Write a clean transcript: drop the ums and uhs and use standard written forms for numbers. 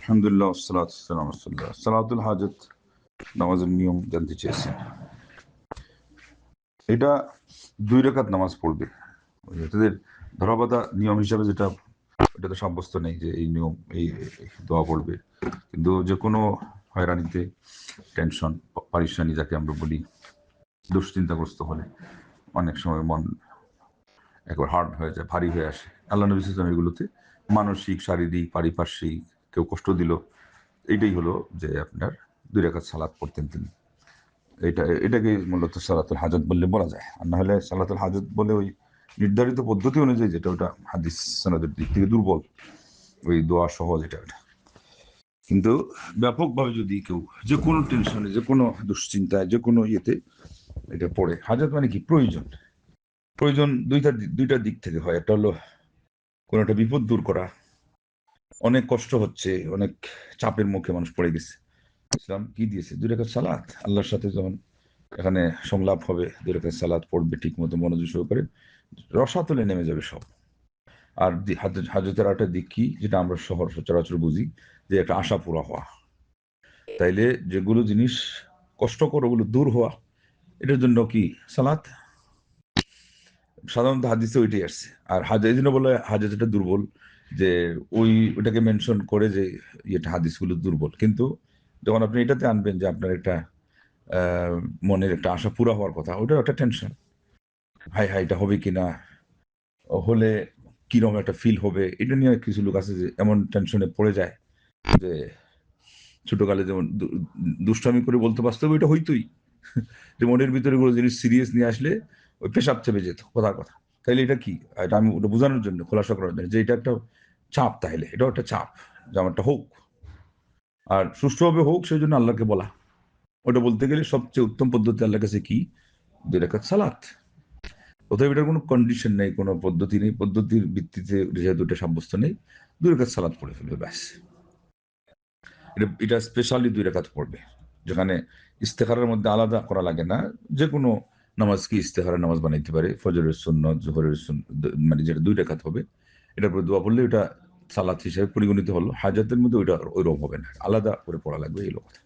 আলহামদুলিল্লাহ, সালাতুল হাজত নামাজের নিয়ম জানতে চেয়েছেন। এটা 2 রাকাত নামাজ পড়বে। এটাদের ধরাবাঁধা নিয়ম হিসাবে যেটা, এটা তো সাব্যস্ত নেই যে এই নিয়ম, এই দোয়া পড়বে। কিন্তু যে কোনো হয়রানিতে, টেনশন, পারিশানি যাকে আমরা বলি, দুশ্চিন্তাগ্রস্ত হলে অনেক সময় মন একবার হার্ড হয়ে যায়, ভারী হয়ে আসে। আল্লাহ নবী সাল্লাল্লাহু আলাইহি ওয়াসাল্লাম এগুলোতে মানসিক, শারীরিক, পারিপার্শ্বিক কেউ কষ্ট দিল, এইটাই হলো যে আপনার 2 রাকাত সালাত পড়তেন তিনি। এটাকে মূলত সালাতুল হাজত বললে বলা যায়। আর না হলে সালাতুল হাজত বলে ওই নির্ধারিত পদ্ধতি অনুযায়ী যেটা, ওটা হাদিস সনদের দিক থেকে দুর্বল, ওই দোয়া সহজ এটা। কিন্তু ব্যাপকভাবে যদি কেউ যে কোনো টেনশনে, যে কোনো দুশ্চিন্তায়, যে কোনো ইয়েতে এটা পড়ে, হাজত মানে কি প্রয়োজন। প্রয়োজন দুইটা দিক থেকে হয়। একটা হলো কোনো একটা বিপদ দূর করা, অনেক কষ্ট হচ্ছে, অনেক চাপের মুখে মানুষ পড়ে গেছে। ইসলাম কি দিয়েছে? 2 রাকাত সালাত। আল্লাহর সাথে যখন এখানে সংলাপ হবে, 2 রাকাত সালাত পড়বে ঠিক মতো মনোযোগ সহকারে, রসাতলে নেমে যাবে সব। আর হাজতের একটা দিক কি, যেটা আমরা সচরাচর বুঝি, যে একটা আশা পুরা হওয়া। তাইলে যেগুলো জিনিস কষ্টকর, ওগুলো দূর হওয়া, এটার জন্য কি সালাত। সাধারণত হাদিসে ওইটাই আসছে। আর এই জন্য বলে হাদিস এটা দুর্বল, যে ওইটাকে মেনশন করে যে এটা হাদিসগুলো দুর্বল। কিন্তু যখন আপনি এটাতে আনবেন যে আপনার একটা মনের একটা আশা পুরা হওয়ার কথা, ওটাও একটা টেনশন। হাই হাই, এটা হবে কিনা, হলে কিরকম একটা ফিল হবে, এটা নিয়ে কিছু লোক আছে যে এমন টেনশনে পড়ে যায় যে ছোটকালে যেমন দুষ্টামি করে বলতে, বাস্তবে এটা হইতোই। যে মনের ভিতরে কোনো জিনিস সিরিয়াস নিয়ে আসলে ওই পেশাব চেপে যেত কথার কথা। তাইলে এটা কি? এটা আমি ওটা বোঝানোর জন্য, খোলাসা করার জন্য যে এটা একটা চাপ, তাইলে এটাও একটা চাপ যে আমারটা হোক, আর সুষ্ঠুভাবে হোক, সেই জন্য আল্লাহকে বলা। ওটা বলতে গেলে সবচেয়ে উত্তম পদ্ধতি আল্লাহর কাছে কি? 2 রাকাত সালাত। অতএব এটার কোনো কন্ডিশন নেই, কোনো পদ্ধতি নেই, পদ্ধতির ভিত্তিতে যেহেতু এটা সাব্যস্ত নেই, 2 রাকাত সালাত পড়ে ফেলবে ব্যাস। এটা স্পেশালি 2 রাকাত পড়বে, যেখানে ইস্তেখারের মধ্যে আলাদা করা লাগে না। যে কোনো নামাজকে ইস্তেখারের নামাজ বানাইতে পারে। ফজরের সুন্নত, জোহরের মানে যেটা 2 রাকাত হবে, এটার উপরে দোয়া পড়লে ওটা সালাত হিসেবে পরিগণিত হলো। হাজাতের মধ্যে ওইটা ওইরকম হবে না, আলাদা করে পড়া লাগবে, এই কথা।